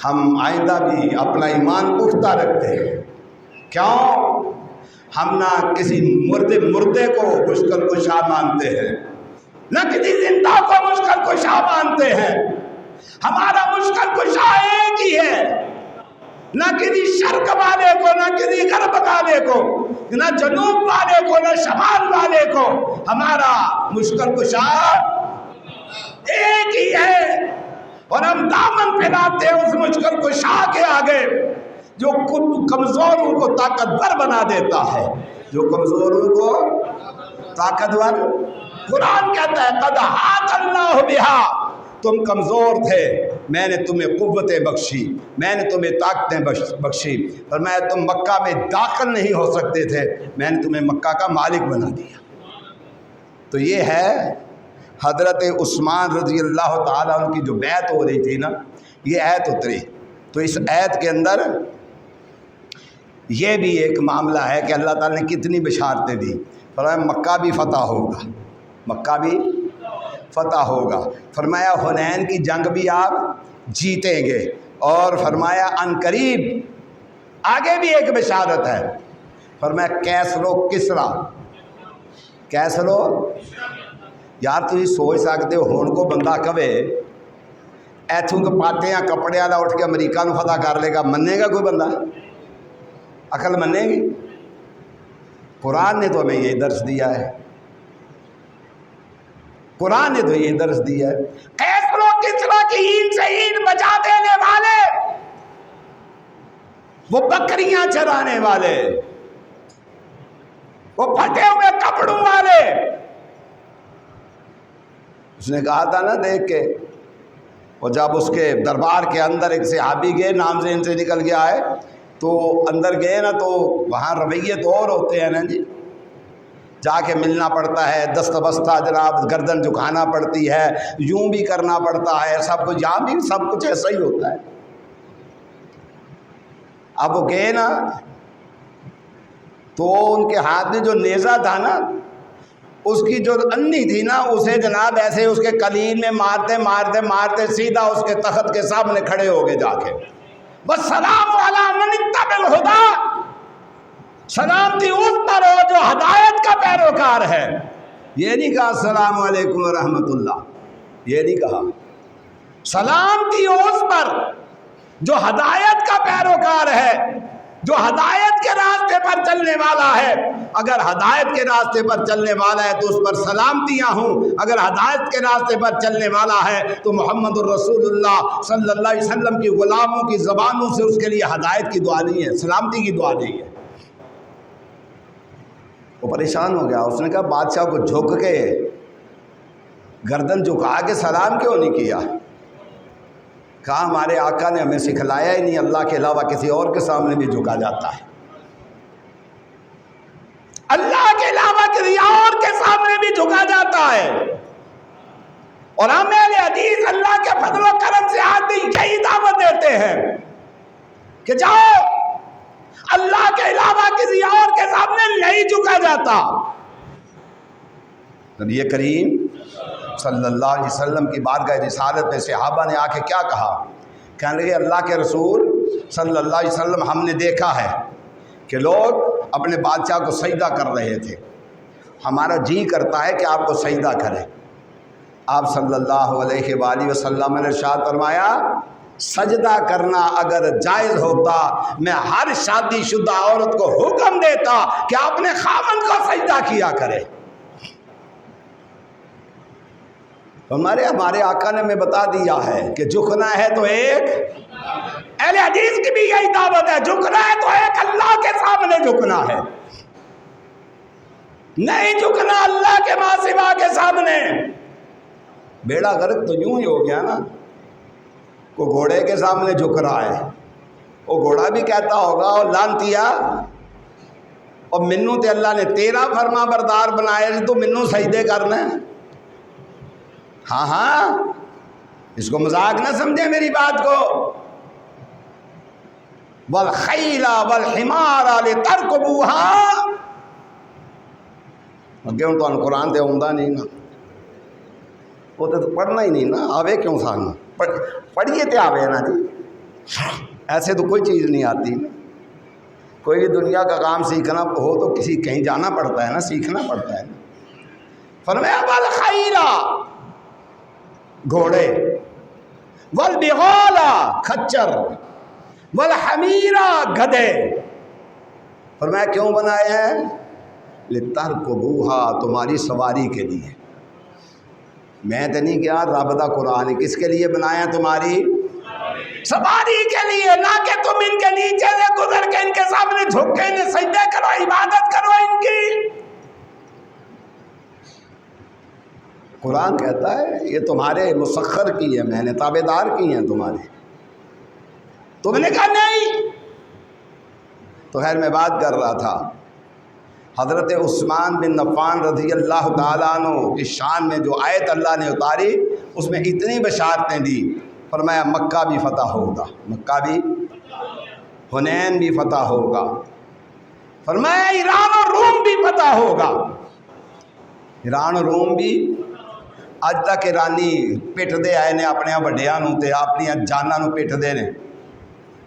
ہم آئندہ بھی اپنا ایمان پختہ رکھتے ہیں. کیوں؟ ہم نہ کسی مردے کو مشکل کشا مانتے ہیں، نہ کسی زندہ کو مشکل کشا مانتے ہیں. ہمارا مشکل کشا ایک ہی ہے، نہ کسی شرق والے کو، نہ کسی غرب والے کو، نہ جنوب والے کو، نہ شمال والے کو. ہمارا مشکل کشا ایک ہی ہے، اور ہم دامن پھیلاتے ہیں اس مشکل کشا کے آگے جو کمزوروں کو طاقتور بنا دیتا ہے، جو کمزوروں کو طاقتور. قرآن کہتا ہے قد احاط اللہ بہا، تم کمزور تھے، میں نے تمہیں قوتیں بخشی، میں نے تمہیں طاقتیں بخشی. فرمایا تم مکہ میں داخل نہیں ہو سکتے تھے، میں نے تمہیں مکہ کا مالک بنا دیا. تو یہ ہے حضرت عثمان رضی اللہ تعالیٰ عنہ کی جو بیعت ہو رہی تھی نا، یہ آیت اتری. تو اس آیت کے اندر یہ بھی ایک معاملہ ہے کہ اللہ تعالیٰ نے کتنی بشارتیں دی. فرمایا مکہ بھی فتح ہوگا، مکہ بھی فتح ہوگا. فرمایا حنین کی جنگ بھی آپ جیتیں گے، اور فرمایا ان قریب آگے بھی ایک بشارت ہے. فرمایا کیسر و کسرا، کیسر و، یار تھی سوچ سکتے ہو ہون کو بندہ کبے ایتھوں کے پاتے ہیں کپڑے والا اٹھ کے امریکہ نو فتح کر لے گا، منے گا کوئی بندہ؟ عقل منے گی؟ قرآن نے تو ہمیں یہ درس دیا ہے، قرآن نے تو یہ درس دیا ہے. کیسر و کسرا کی اینٹ سے اینٹ بجا دینے والے، وہ بکریاں چرانے والے، وہ پھٹے ہوئے کپڑوں والے. اس نے کہا تھا نا دیکھ کے، اور جب اس کے دربار کے اندر ایک صحابی گئے، نام ذہن سے نکل گیا ہے، تو اندر گئے نا تو وہاں رویے تو اور ہوتے ہیں نا جی. جا کے ملنا پڑتا ہے، دست بستہ جناب گردن جھکانا پڑتی ہے، یوں بھی کرنا پڑتا ہے، سب کچھ یہاں بھی سب کچھ ایسا ہی ہوتا ہے. اب وہ گئے نا تو ان کے ہاتھ میں جو نیزہ تھا نا، اس کی جو انی تھی نا، اسے جناب ایسے اس کے قلیل میں مارتے مارتے مارتے سیدھا اس کے تخت کے سامنے کھڑے ہو گئے جا کے. وَالسَّلَامُ عَلَىٰ مَنِ اتَّبَعَ الْهُدَىٰ، سلامتی اس پر ہو جو ہدایت کا پیروکار ہے. یہ نہیں کہا السلام علیکم ورحمۃ اللہ، یہ نہیں کہا. سلامتی اس پر جو ہدایت کا پیروکار ہے، جو ہدایت کے راستے پر چلنے والا ہے. اگر ہدایت کے راستے پر چلنے والا ہے تو اس پر سلامتیاں ہوں، اگر ہدایت کے راستے پر چلنے والا ہے تو محمد الرسول اللہ صلی اللہ علیہ وسلم کی غلاموں کی زبانوں سے اس کے لیے ہدایت کی دعا نہیں ہے، سلامتی کی دعا نہیں ہے. وہ پریشان ہو گیا. اس نے کہا بادشاہ کو جھک کے گردن جھکا کے سلام کیوں نہیں کیا؟ کہا ہمارے آقا نے ہمیں سکھلایا ہی نہیں، اللہ کے علاوہ کسی اور کے سامنے بھی جھکا جاتا ہے، اللہ کے علاوہ کسی اور کے سامنے بھی جھکا جاتا ہے. اور ہم اہل حدیث اللہ کے فضل و کرم سے آج یہی دعوت دیتے ہیں کہ جاؤ، اللہ کے علاوہ کسی اور کے سامنے نہیں جھکا جاتا. نبی کریم صلی اللہ علیہ وسلم کی بارگاہ رسالت میں صحابہ نے آ کے کیا کہا؟ کہنے لگے اللہ کے رسول صلی اللہ علیہ وسلم ہم نے دیکھا ہے کہ لوگ اپنے بادشاہ کو سجدہ کر رہے تھے، ہمارا جی کرتا ہے کہ آپ کو سجدہ کریں. آپ صلی اللہ علیہ وآلہ وسلم نے ارشاد فرمایا سجدہ کرنا اگر جائز ہوتا میں ہر شادی شدہ عورت کو حکم دیتا کہ اپنے خاوند کو سجدہ کیا کرے. ہمارے آقا نے ہمیں بتا دیا ہے کہ جھکنا ہے تو ایک، اہل حدیث کی بھی یہی دعوت ہے، جھکنا ہے تو ایک اللہ کے سامنے جھکنا ہے، نہیں جھکنا اللہ کے ماں سوا کے سامنے. بیڑا غرق تو یوں ہی ہو گیا نا، کو گھوڑے کے سامنے جھک رہا ہے، وہ گھوڑا بھی کہتا ہوگا اور لانتیا اور منو تے اللہ نے تیرا فرما بردار بنایا تو منو سجدے کرنا ہے. ہاں ہاں، اس کو مذاق نہ سمجھے میری بات کو. والخیل والحمار لترکبوها، اگے ہوں تو قرآن تے آਉਂدا نہیں نا، وہ تو پڑھنا ہی نہیں نا، آوے کیوں سانو؟ پڑھیے تے آوے نا جی. ایسے تو کوئی چیز نہیں آتی. کوئی بھی دنیا کا کام سیکھنا ہو تو کسی کہیں جانا پڑتا ہے نا, سیکھنا پڑتا ہے. فرمایا والخیلا گھوڑے, والبغالا کھچر, والحمیرا گدھے. فرمایا کیوں بنائے ہیں؟ لترکبوہا تمہاری سواری کے لیے. میں تو نہیں کیا, رب دا قرآن کس کے لیے بنایا؟ تمہاری سواری کے لیے, نہ کہ تم ان کے نیچے سے گزر کے ان کے سامنے جھک کے انہیں سجدے کرو, عبادت کرو ان کی. قرآن کہتا ہے یہ تمہارے مسخر کی ہے, میں نے تابع دار کی ہیں تمہارے. تم نے کہا نہیں. تو خیر میں بات کر رہا تھا حضرت عثمان بن عفان رضی اللہ تعالیٰ عنہ کی شان میں جو آیت اللہ نے اتاری اس میں اتنی بشارتیں دی. فرمایا مکہ بھی فتح ہوگا, مکہ بھی, حنین بھی فتح ہوگا. فرمایا ایران اور روم بھی فتح ہوگا. ایران اور روم بھی اج تک ایرانی پٹ دے آئے نے اپنے وڈیاں نوں تے اپنی جاناں نوں پٹ دے نے.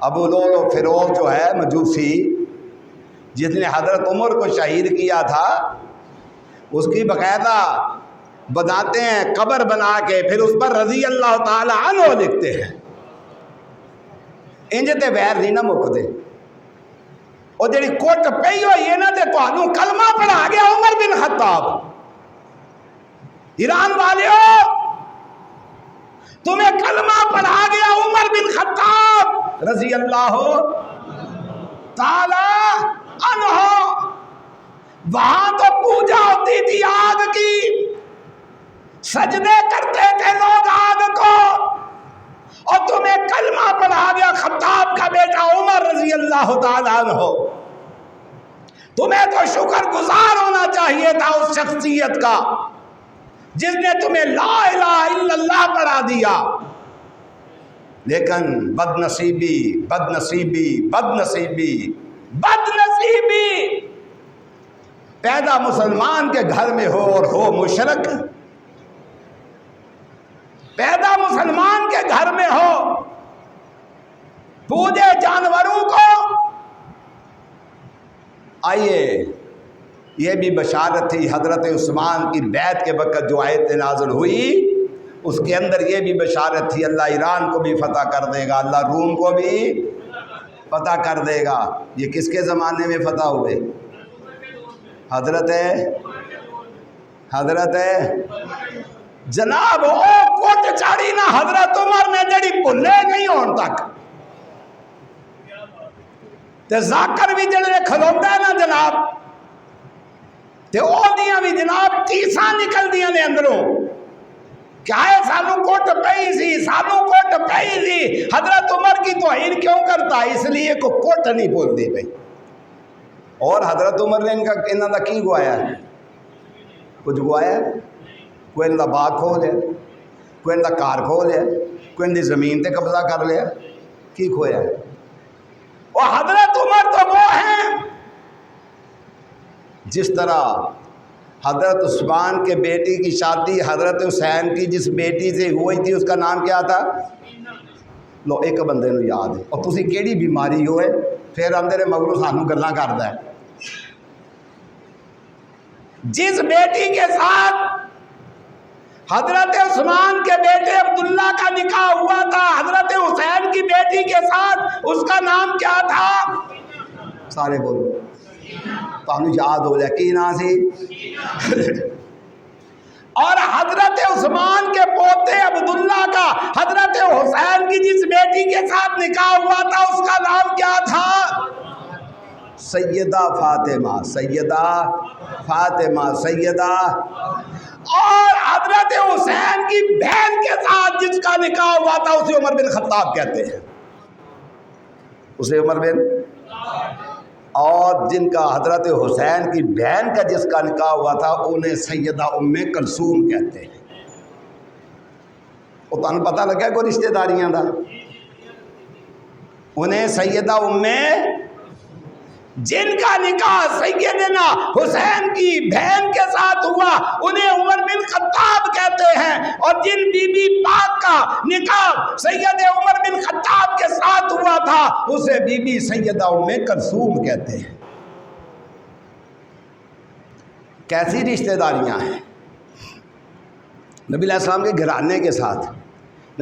ابو لول و فیروز جو ہے مجوسی, جس نے حضرت عمر کو شہید کیا تھا, اس کی باقاعدہ بناتے ہیں قبر بنا کے, پھر اس پر رضی اللہ تعالی عنہ لکھتے ہیں. انج تے ویر نہیں نہ مکدے. اور جڑی کوٹ پئی ہوئی ہے نا تے تانوں کلمہ پڑھا گیا عمر بن خطاب. ایران والیو تمہیں کلمہ پڑھا گیا عمر بن خطاب رضی اللہ تعالی عنہ. وہاں تو پوجا ہوتی تھی آگ کی, سجدے کرتے تھے لوگ آگ کو, اور تمہیں کلمہ پڑھا گیا خطاب کا بیٹا عمر رضی اللہ تعالیٰ عنہ. تمہیں تو شکر گزار ہونا چاہیے تھا اس شخصیت کا جس نے تمہیں لا الہ الا اللہ پڑھا دیا. لیکن بد نصیبی بد نصیبی بد نصیبی بد نصیبی, پیدا مسلمان کے گھر میں ہو اور ہو مشرک. پیدا مسلمان کے گھر میں ہو, پوجے جانوروں کو. آئیے یہ بھی بشارت تھی حضرت عثمان کی بیعت کے وقت جو آیت نازل ہوئی, اس کے اندر یہ بھی بشارت تھی اللہ ایران کو بھی فتح کر دے گا, اللہ روم کو بھی فتح کر دے گا. یہ کس کے زمانے میں فتح ہوئے؟ حضرت جناب او کوٹ چاڑی نا حضرت عمر نے جڑی بھلے نہیں ہون تک, تے ذاکر بھی جڑے کھلوندا ہے نا جناب, تے او دیاں بھی جناب تیساں نکل دیاں نے اندروں. کیا ہے سانو کوٹ پئی سی, سانو کوٹ پئی سی. حضرت عمر کی توہین کیوں کرتا؟ اس لیے کو کوٹ نہیں بول دی بھائی. اور حضرت عمر نے انہاں دا کی گوایا ہے؟ کچھ گوایا ہے؟ کوئی ان دا باغ کھو لیا, کوئی ان دا کار کھو لیا, کوئی ان دی زمین تے قبضہ کر لیا, کی کھویا ہے؟ اور حضرت عمر تو وہ ہیں جس طرح حضرت عثمان کے بیٹی کی شادی حضرت حسین کی جس بیٹی سے ہوئی تھی اس کا نام کیا تھا؟ لو ایک بندے نو یاد ہے. اور تسی کیڑی بیماری ہوئے پھر اندر مگروں سانو گلاں کردا ہے. جس بیٹی کے ساتھ حضرت عثمان کے بیٹے عبداللہ کا نکاح ہوا تھا, حضرت حسین کی بیٹی کے ساتھ اس کا نام کیا تھا؟ سارے بولو, تانوں یاد ہو جائے کی نام سی. اور حضرت عثمان کے پوتے عبداللہ کا حضرت حسین کی جس بیٹی کے ساتھ نکاح ہوا تھا اس کا نام کیا تھا؟ سیدہ فاطمہ, سیدہ فاطمہ, سیدہ. اور حضرت حسین کی بہن کے ساتھ جس کا نکاح ہوا تھا اسے عمر بن خطاب کہتے ہیں, اسے عمر بن. اور جن کا حضرت حسین کی بہن کا جس کا نکاح ہوا تھا انہیں سیدہ ام کلثوم کہتے ہیں. وہ تمہیں پتہ لگا کوئی رشتہ داریاں دا, انہیں سیدہ ام, جن کا نکاح سیدنا حسین کی بہن کے ساتھ ہوا انہیں عمر بن خطاب کہتے ہیں. اور جن بی بی پاک کا نکاح سید عمر بن خطاب کے ساتھ تھا اسے بی بی سیدہ ام کلثوم کہتے ہیں۔ کیسی رشتہ داریاں ہیں نبی علیہ السلام کے گھرانے کے ساتھ،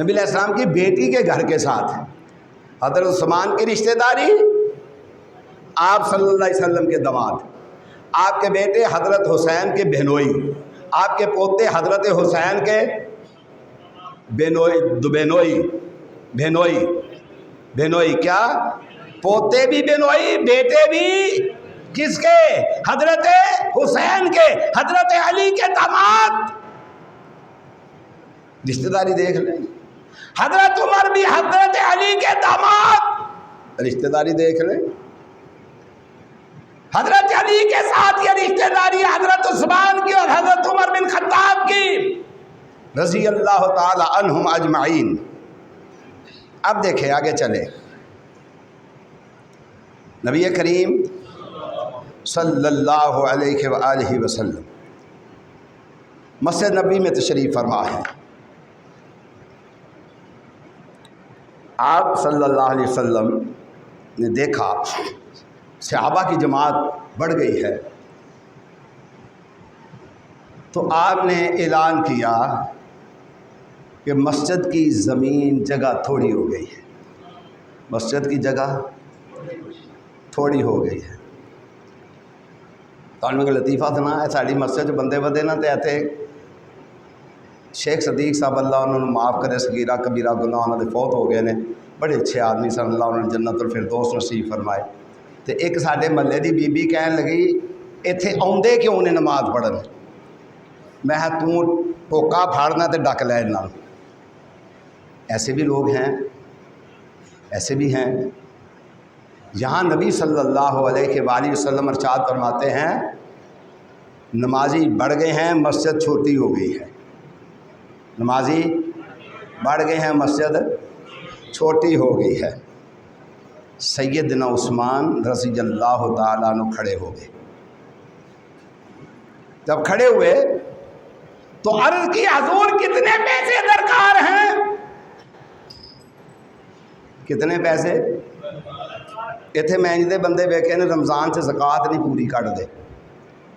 نبی علیہ السلام کی بیٹی کے گھر کے ساتھ۔ حضرت عثمان کی رشتہ داری، آپ صلی اللہ علیہ وسلم کے داماد، آپ کے بیٹے حضرت حسین کے بہنوئی، آپ کے پوتے حضرت حسین کے بہنوئی کیا پوتے بھی بہنوئی، بیٹے بھی کس کے؟ حضرت حسین کے، حضرت علی کے داماد۔ رشتہ داری دیکھ لیں، حضرت عمر بھی حضرت علی کے داماد، رشتہ داری دیکھ لیں۔ حضرت علی کے ساتھ یہ رشتہ داری حضرت عثمان کی اور حضرت عمر بن خطاب کی رضی اللہ تعالی عنہم اجمعین۔ اب دیکھیں آگے چلے، نبی کریم صلی اللہ علیہ وآلہ وسلم مسجد نبی میں تشریف فرما ہے۔ آپ صلی اللہ علیہ وسلم نے دیکھا صحابہ کی جماعت بڑھ گئی ہے، تو آپ نے اعلان کیا کہ مسجد کی زمین جگہ تھوڑی ہو گئی ہے، مسجد کی جگہ تھوڑی ہو گئی ہے۔ تو میں لطیفہ سنا ہے، ساری مسجد بندے بدے نہ تے شیخ صدیق صاحب اللہ انہوں نے معاف کرے، صغیرہ کبیرہ گناہ انہوں نے فوت ہو گئے نے، بڑے اچھے آدمی سن، اللہ انہوں نے جنت الفردوس نصیب فرمائے۔ تو ایک ساڈے محلے دی بی بی کہن لگی ایتھے آؤندے کیوں نے نماز پڑھن؟ میں تو ٹوکا پھاڑنا تے ڈک لینا۔ ایسے بھی لوگ ہیں، ایسے بھی ہیں۔ یہاں نبی صلی اللہ علیہ وآلہ وسلم ارشاد فرماتے ہیں نمازی بڑھ گئے ہیں، مسجد چھوٹی ہو گئی ہے، نمازی بڑھ گئے ہیں، مسجد چھوٹی ہو گئی ہے۔ سیدنا عثمان رضی اللہ تعالیٰ عنہ کھڑے ہو گئے۔ جب کھڑے ہوئے تو عرض کی حضور کتنے پیسے درکار ہیں؟ کتنے پیسے؟ اتنے میں دے بندے ویکھے نے رمضان سے زکوٰۃ نہیں پوری کٹ دے،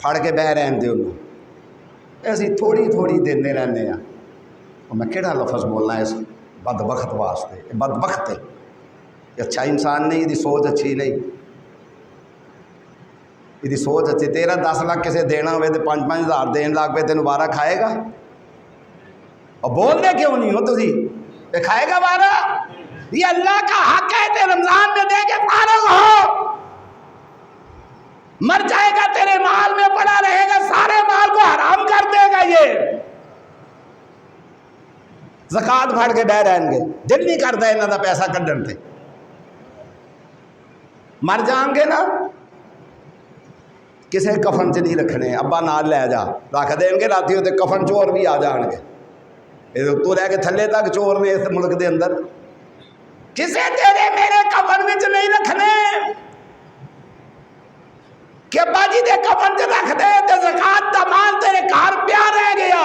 پھڑ کے بہ رہن دے انہوں، ایسی تھوڑی تھوڑی دینے رہنے ہیں۔ اور میں کہڑا لفظ بولنا ہے اس بدبخت واسطے؟ بدبخت ہے، یہ اچھا انسان نہیں، یہ سوچ اچھی نہیں، یہ سوچ اچھی۔ تیرا 10 لاکھ کسے دینا ہوئے تو 5-5 ہزار دین لگ پہ تینوں 12 کھائے گا؟ اور بول دے کیوں نہیں ہو تسی؟ یہ کھائے گا 12؟ یہ اللہ کا حق ہے، تے رمضان میں دے کے فارغ ہو، مر جائے گا تیرے مال میں پڑا رہے گا، سارے مال کو حرام کر دے گا۔ یہ زکوٰۃ پھڑ کے بہ رہن گے، دل نہیں کرتا انہوں دا پیسہ کڈن تے، مر جان گے نا کسے کفن چ نہیں رکھنے، ابا نال لے جا، رکھ دیں گے، راتی ہوتے کفن چور بھی آ جان گے، تو لے کے تھلے تک چور نے اس ملک دے اندر، کسے تیرے میرے کفن میں نہیں رکھنے کہ ابا جی دے کفن چ رکھ دے تے زکوٰۃ دا مال تیرے گھر پیا رہ گیا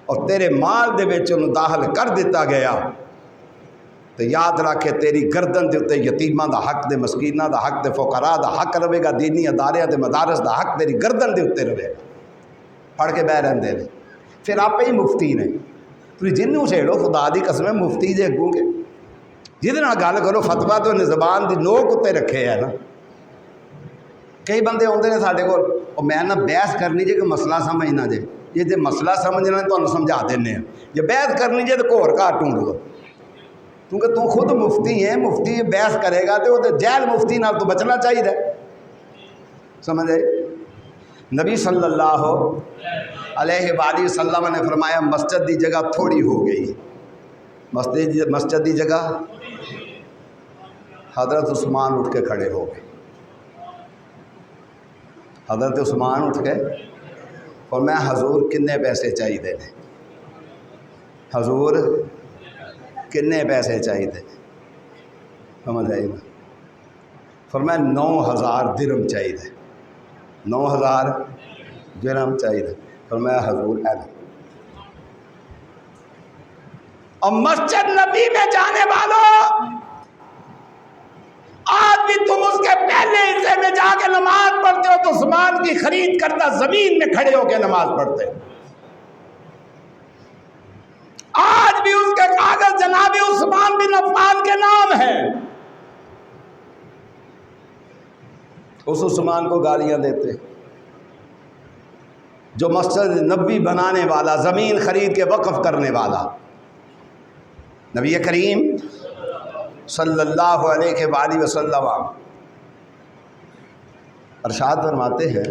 اور تیرے مال دے وچ انہوں داخل کر دیتا گیا، تو یاد رکھے تیری گردن دے اتے یتیماں دا حق، دے مسکیناں دا حق، دے فقراء دا حق رہے گا، دینی ادارے دے مدارس دا حق تیری گردن دے اتے رہے گا۔ پڑھ کے بہ رہن دے پھر آپ ہی مفتی نے، تو جنوں چھیڑو خدا دی قسم مفتی جے اگوں گے، جہدے نال گل کرو فتویٰ تو انہیں زبان دی نوک اتے رکھے ہے نا۔ کئی بندے آتے ہیں سارے کو، اور میں نہ بحث کرنی جے کہ مسئلہ سمجھنا جے، یہ جے مسئلہ سمجھنا تو انہوں سمجھا دینے ہیں، جے بحث کرنی جے تو گھور گھاٹ ڈھونڈ لو، کیونکہ تو خود مفتی ہے، مفتی بحث کرے گا تو جہل مفتی نال تو بچنا چاہیے، سمجھے؟ نبی صلی اللہ علیہ وآلہ وسلم نے فرمایا مسجد دی جگہ تھوڑی ہو گئی، مسجد دی جگہ۔ حضرت عثمان اٹھ کے کھڑے ہو گئے، حضرت عثمان اٹھ کے اور میں حضور کنے پیسے چاہیے، حضور کنے پیسے چاہیے، سمجھ آئی نا؟ فرمایا 9000 درہم چاہیے، 9000 درہم چاہیے۔ فرمایا حضور ہے اور مسجد نبی میں جانے والوں، آج بھی تم اس کے پہلے حصے میں جا کے نماز پڑھتے ہو تو عثمان کی خرید کردہ زمین میں کھڑے ہو کے نماز پڑھتے ہو۔ آج بھی اس کے کاغذ جناب عثمان بن عفان کے نام ہیں۔ اس عثمان کو گالیاں دیتے جو مسجد نبی بنانے والا، زمین خرید کے وقف کرنے والا نبی کریم صلی اللہ علیہ وآلہ وسلم ارشاد فرماتے ہیں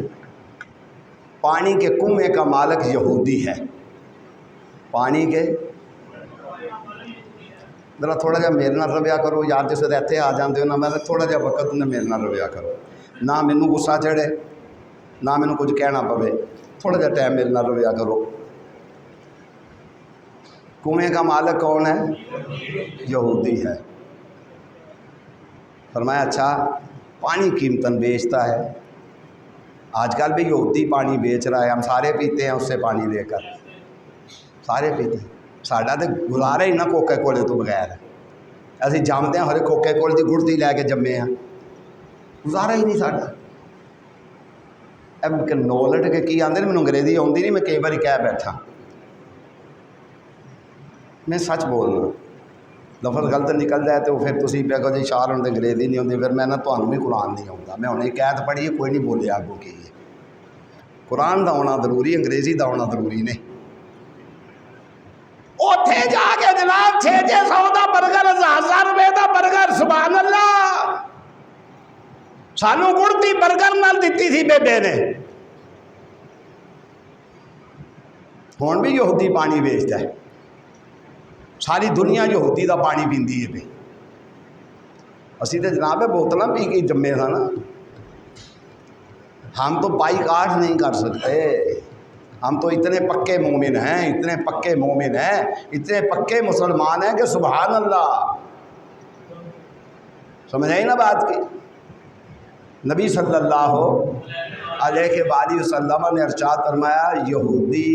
پانی کے کنویں کا مالک یہودی ہے۔ پانی کے ذرا تھوڑا جہا میرے نال رویا کرو یار، جس وقت اتنے آ جاتے ہو نا میں تھوڑا جہا وقت نے میرے نال رویا کرو، نہ مینوں غصہ چڑھے نہ مینوں کچھ کہنا پوے، تھوڑا جہا ٹائم میرے نال رویا کرو۔ کنویں کا مالک کون ہے؟ یہودی ہے۔ فرمایا اچھا پانی قیمتاً بیچتا ہے، آج کل بھی یہودی پانی بیچ رہا ہے، ہم سارے پیتے ہیں اس سے پانی لے کر، سارے پیتے ہیں۔ ساڈا تو گزارا ہی نہ کوکے کولے تو بغیر، اسی جمتے ہیں ہر کوکے کولے کی گڑتی لے کے جمے ہیں، گزارا ہی نہیں ساڈا۔ اب نالج کے کی آدھے مینوں انگریزی آتی نہیں، میں کئی بار کہہ بیٹھا، میں سچ بولنا، لفظ غلط نکل جائے تو پھر تسی پہ کہو جی شار ہوں انگریزی نہیں آتی، پھر میں نہ تمہیں بھی قرآن نہیں آتا، میں انہیں قید پڑھی کوئی نہیں بولیا آگوں کی ہے۔ قرآن دا ہونا ضروری، انگریزی دا ہونا ضروری نہیں۔ اوتھے جا کے جناب 600 دا برگر، 1000 روپے دا برگر، سبحان اللہ، سانو گڑتی برگر نال دیتی تھی بیبے نے۔ ہون بھی یہودی پانی بیچتا ہے، ساری دنیا یہودی دا پانی پیندی ہے پہ، اسی تو جناب بوتلاں پی کے جمے تھا نا۔ ہم تو بائیکاٹ نہیں کر سکتے، ہم تو اتنے پکے مومن ہیں، اتنے پکے مومن ہیں، اتنے پکے مسلمان ہیں کہ سبحان اللہ، سمجھ آئی نا بات کی۔ نبی صلی اللہ علیہ وآلہ وسلم نے ارشاد فرمایا یہودی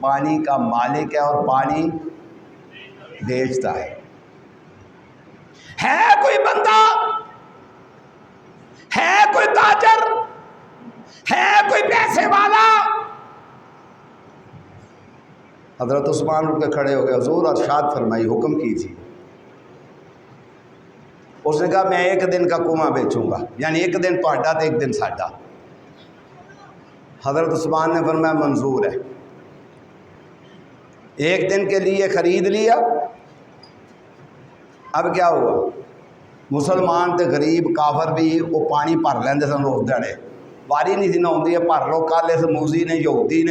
پانی کا مالک ہے اور پانی بیچتا ہے۔ کوئی بندہ، ہے کوئی تاجر، ہے کوئی پیسے والا، حضرت عثمان اٹھ کے کھڑے ہو گئے، حضور ارشاد فرمائی، حکم کیجیے۔ اس نے کہا میں ایک دن کا کنواں بیچوں گا، یعنی ایک دن تہاڈا تو ایک دن ساڈا۔ حضرت عثمان نے فرمایا منظور ہے۔ ایک دن کے لیے خرید لیا۔ اب کیا ہوا، مسلمان تے غریب کافر بھی وہ پانی بھر لیندے سن اس دڑے، واری نہیں تھی نہ ہوندی ہے بھر لو۔ کل اس موزی نے یہودی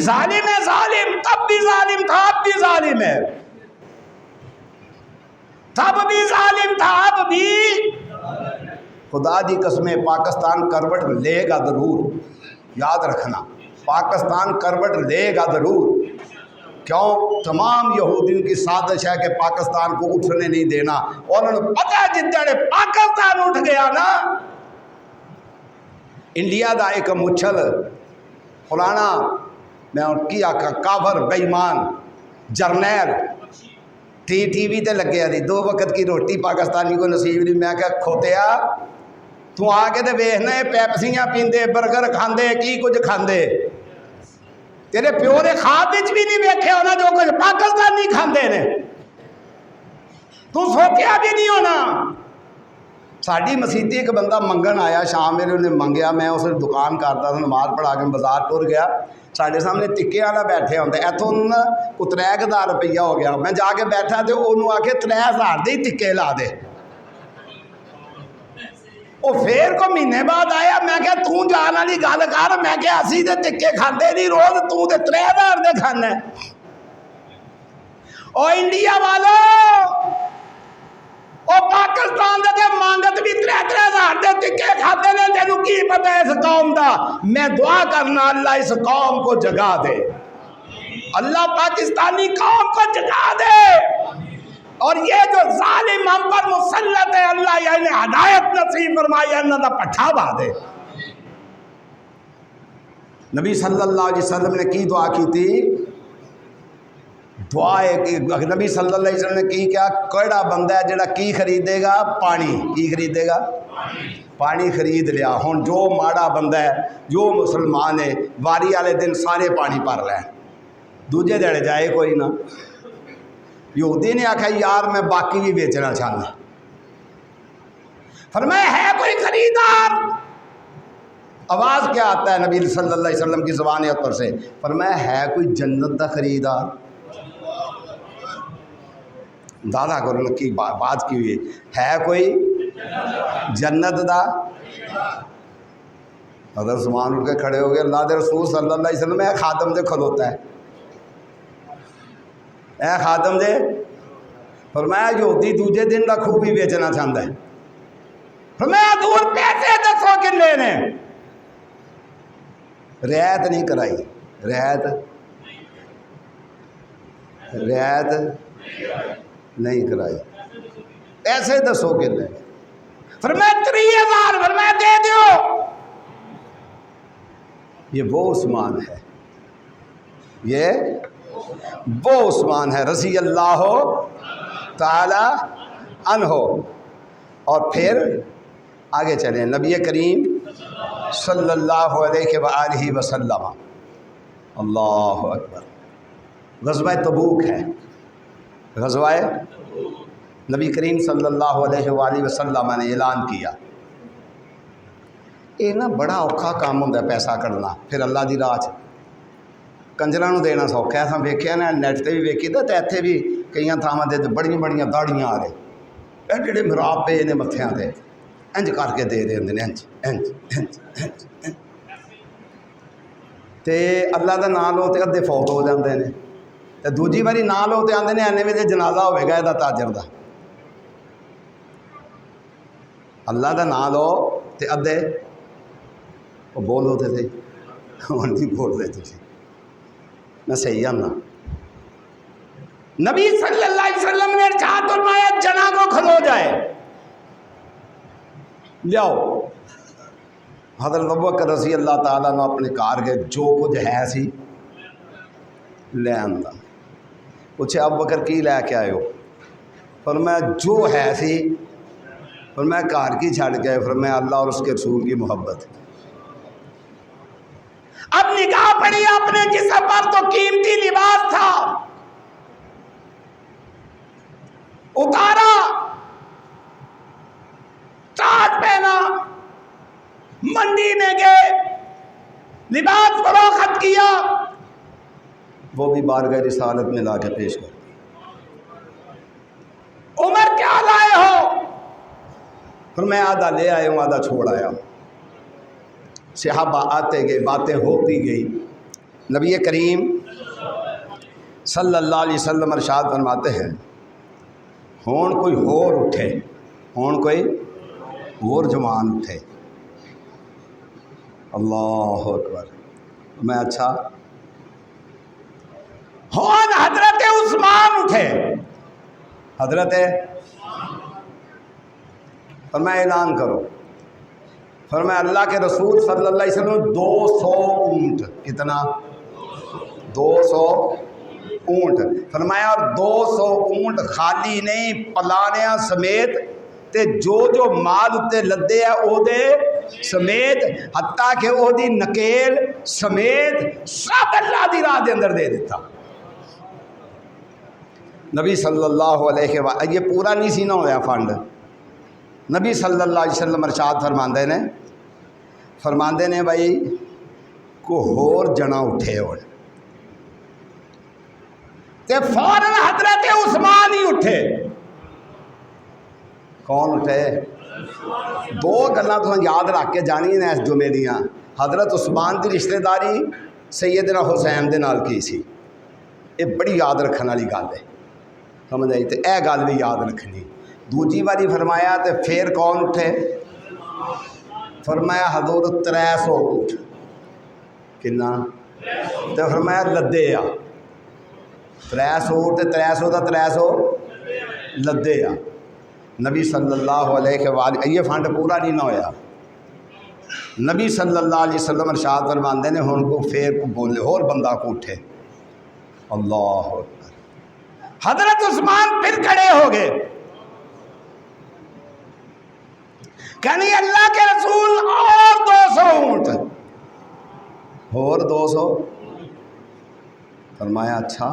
ظالم ہے، ظالم تب بھی ظالم تھا، اب بھی ظالم ہے، تب بھی ظالم تھا، اب بھی۔ خدا دی قسمیں پاکستان کروٹ لے گا ضرور، یاد رکھنا، پاکستان کروٹ لے گا ضرور۔ کیوں؟ تمام یہودیوں کی سازش ہے کہ پاکستان کو اٹھنے نہیں دینا، اور انہوں نے پتہ جتنے پاکستان اٹھ گیا نا، انڈیا دا ایک مچھل فلانا میں کی آکھا کافر بےایمان جرنیل ٹی وی تے لگے دی 2 وقت کی روٹی پاکستانی کو نصیب نہیں۔ میں کہا کھوتیا تو آ کے تے ویکھنا پیپسیاں پیندے، برگر کھاندے، کی کچھ کھاندے، تیرے پیو نے خواب وچ بھی نہیں ویکھے ہونا جو کچھ پاکستانی کھاندے نے، تو سوچیا بھی نہیں ہونا۔ ساڈی مسیتی ایک بندہ منگن آیا، شام ویلے انہیں منگیا، میں اس دکان کرتا تھا، نماز پڑھا کے بازار ٹر گیا، ساڈے سامنے ٹکے والا بیٹھے ہوتے، اتوں کو 3000 روپیہ ہو گیا، میں جا کے بیٹھا تو انہوں آ کے 3000 دے ٹکے لا دے۔ وہ پھر کو مہینے بعد آیا، میں کہا توں جان والی گل کر، میں کہا اسی تے ٹکے کھاندے نہیں روز، تو تے 3000 دے کھانا۔ او انڈیا والو، او پاکستان دے مانگت بھی 3000 دے ٹکے کھاتے نے، تینوں کی پتہ ہے اس قوم دا؟ میں دعا کرنا اللہ اس قوم کو جگا دے، اللہ پاکستانی قوم کو جگا دے، اور یہ جو ظالم ہم پر مسلط ہے اللہ یعنی ہدایت نصیب فرمائے، اللہ دا پٹھا با دے۔ نبی صلی اللہ علیہ وسلم نے کی دعا کی تھی؟ دعا ہے کہ نبی صلی اللہ علیہ وسلم نے کی کیا کیڑا بندہ ہے جڑا کی خریدے گا پانی کی خریدے گا پانی خرید لیا ہن جو ماڑا بندہ ہے جو مسلمان ہے واری والے دن سارے پانی بھر لین دوجے دہڑے جائے کوئی نہ یہودی نے آکھا یار میں باقی بھی بیچنا چاہنا فرمایا ہے کوئی خریدار آواز کیا آتا ہے نبی صلی اللہ علیہ وسلم کی زبان اطہر سے فرمایا ہے کوئی جنت دا خریدار دادا کرو کی بات کی ہوئی ہے کوئی جنت دا حضرت عثمان اٹھ کے کھڑے ہو گئے اللہ دے رسول صلی اللہ علیہ وسلم اے خادم دے کھلوتا ہے اے خادم دے فرمایا یہودی دوجے دن دا خوب بھی بیچنا چاہتا ہے فرمایا دور پیسے دسو کنے نے رعایت نہیں کرائی رعایت نہیں کرائی ایسے دسو کنے فرمایا 30,000 فرمایا دے دیو یہ وہ عثمان ہے یہ وہ عثمان ہے رضی اللہ تعالی عنہ اور پھر آگے چلیں نبی کریم صلی اللہ علیہ وآلہ وسلم اللہ اکبر غزوہ تبوک ہے غزوہ نبی کریم صلی اللہ علیہ وآلہ وسلم نے اعلان کیا یہ نا بڑا اوکھا کام ہوتا ہے پیسہ کڑنا پھر اللہ دی راہ کنجراں نوں دینا سوکھا ہے اساں ویکھیا نا نیٹ تے بھی ویکھی تے ایتھے بھی کئی تھاواں تے بڑیاں بڑیاں داڑیاں آ رہے اے جڑے محراب پے نے متھیاں تے انج کر کے دے ہوندے نے انج انج انج انج تے اللہ دا نام لو تے ادھے فوت ہو جاندے نے تے دوجی واری نام لو تے آندے نے اینے وچ جنازہ ہوے گا ایدا تاجر دا اللہ دا نام لو تے ادھے وہ بولو تے تھے ہن نہیں بول رہے تسی میں صحیح ہوں نا نبی صلی اللہ علیہ وسلم نے ارشاد فرمایا جنا کو کھلو جائے لیاؤ حضرت ابوبکر رضی اللہ تعالیٰ نے اپنے کار کے جو کچھ ہے سی لے آندا پوچھے ابوبکر کی لے کے آئے ہو فرمایا جو ہے سی فرمایا کار کی چھڑ کے فرمایا اللہ اور اس کے رسول کی محبت اب نگاہ پڑی اپنے جسم پر تو قیمتی لباس تھا اتارا تاج پہنا منڈی میں گئے لباس فروخت کیا وہ بھی بارگاہ رسالت میں لا کے پیش کر عمر کیا لائے ہو پھر میں آدھا لے آیا ہوں آدھا چھوڑ آیا ہوں صحابہ آتے گئے باتیں ہوتی گئی نبی کریم صلی اللہ علیہ وسلم ارشاد فرماتے ہیں ہون کوئی ہور اٹھے ہون کوئی ہور جوان اٹھے اللہ اکبر میں اچھا ہون حضرت عثمان اٹھے حضرت فرمایا اعلان کرو فرمایا اللہ کے رسول صلی اللہ علیہ وسلم 200 اونٹ کتنا 200 اونٹ فرمایا اور 200 اونٹ خالی نہیں پلانیاں سمیت تے جو مال اتے لدے ہے او دے سمیت حتیٰ کہ او دی نکیل سمیت سب اللہ دی راہ دے اندر دے دیتا نبی صلی اللہ علیہ وآلہ یہ پورا نہیں سی نہ ہویا فنڈ نبی صلی اللہ علیہ وسلم ارشاد فرماندے نے بھائی کو ہور جنا اٹھے ہو تے فوراً حضرت عثمان ہی اٹھے کون اٹھے دو گلاں تو یاد رکھ کے جانی ہیں اس جمعے دیاں حضرت عثمان دی رشتہ داری سیدنا حسین دے نال کی سی یہ بڑی یاد رکھنے والی گل ہے سمجھ آئی تے اے گل بھی یاد رکھنی دوجی باری فرمایا تے پھر کون اٹھے فرمایا حضور 300 اٹھ کنا تے فرمایا لدے آ 300 اٹھ 300 دا 300 لدے آ نبی صلی اللہ علیہ وآلہ یہ فنڈ پورا نہیں نہ ہویا نبی صلی اللہ علیہ وسلم ارشاد فرماندے نے ہن کو پھر کو بولے اور بندہ کو اٹھے اللہ اکبر حضرت عثمان پھر کھڑے ہو گئے، کہنے اللہ کے رسول اور 200 اونٹ، اور 200، فرمایا اچھا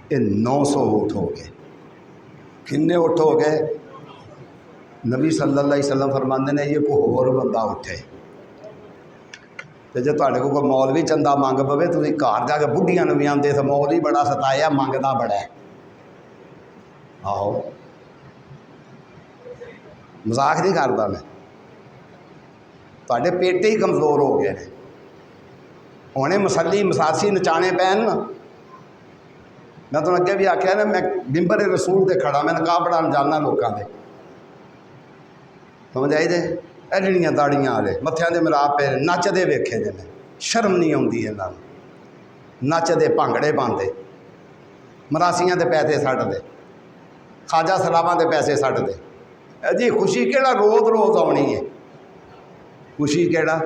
یہ 900 اونٹ ہو گئے۔ کنے اونٹ ہو گئے؟ نبی صلی اللہ علیہ وسلم فرماندے نے یہ کوئی اور بندہ اٹھے تو جے تواڈے کو کوئی مولوی چندہ منگ پوے تسی گھر جا کے بڈھیاں نوں بھی آندے تے مولوی بڑا ستایا منگدا بڑا ہے، آہو مذاق نہیں کرتا میں، تواڈے پیٹے ہی کمزور ہو گئے نے، ہونے مسلی مساسی نچانے پین نا۔ میں تمہیں اگے بھی آخیا نا، میں ممبر رسول تے کھڑا، میں نقاب پڑھان جانا لوکاں دے، سمجھ آئی دے ایڈیاں داڑیاں والے متھیاں دے ملاپ پہ نچدے ویکھے جے میں، شرم نہیں آتی انہاں نوں، نچدے بھانگڑے پاندے، مراسیاں دے پیسے سٹ دے، خواجہ سلاماں دے پیسے سٹ دے، جی خوشی کیڑا روز روز آنی ہے، خوشی کیڑا؟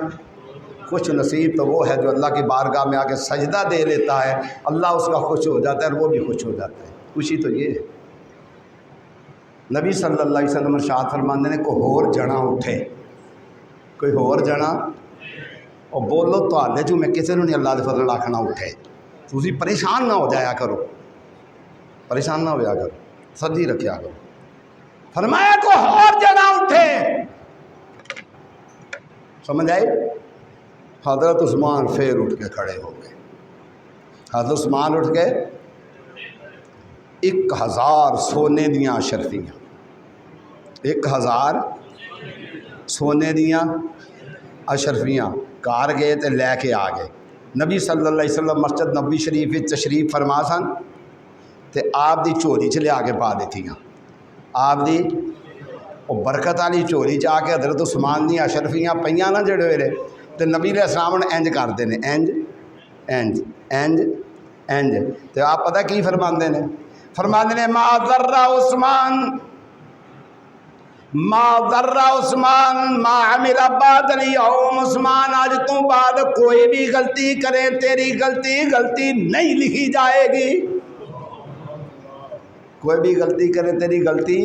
خوش نصیب تو وہ ہے جو اللہ کی بارگاہ میں آ کے سجدہ دے لیتا ہے، اللہ اس کا خوش ہو جاتا ہے اور وہ بھی خوش ہو جاتا ہے، خوشی تو یہ ہے۔ نبی صلی اللہ علیہ وسلم ارشاد فرماندے نے کوئی ہور جنا اٹھے، کوئی ہور جنا، اور بولو تو جو میں کسی نے نہیں اللہ دے فضل آکھنا اٹھے، تسی پریشان نہ ہو جایا کرو، پریشان نہ ہو جایا کرو، سجی رکھیا کرو۔ فرمایا کوئی ہور جنا اٹھے، سمجھ آئی؟ حضرت عثمان پھر اٹھ کے کھڑے ہو گئے، حضرت عثمان اٹھ کے 1000 سونے دیاں اشرفیاں، 1000 سونے دیاں اشرفیاں گھر گئے تے لے کے آ گئے۔ نبی صلی اللہ علیہ وسلم مسجد نبوی شریف وچ تشریف فرما سن تے آپ دی جھولی چ لیا کے پا دیتیاں، آپ دی وہ برکت والی جھولی چ آ کے حضرت عثمان دیاں اشرفیاں پئیاں نا جڑے ہوئے تے نبی علیہ السلام نے انج کرتے ہیں، انج انج انج انج، تو آپ پتہ کی فرماندے نے؟ فرماندے نے ما ضر عثمان، ما ضر عثمان ما عمل بعد اليوم، عثمان آج تو بعد کوئی بھی غلطی کرے تیری غلطی نہیں لکھی جائے گی، کوئی بھی غلطی کرے تیری غلطی۔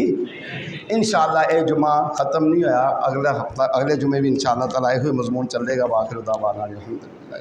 انشاءاللہ اے جمعہ ختم نہیں ہوا، اگلے ہفتہ اگلے جمعے بھی انشاءاللہ تعالیٰ ہوئے مضمون چلے گا۔ وآخر دعوانا الحمدللہ۔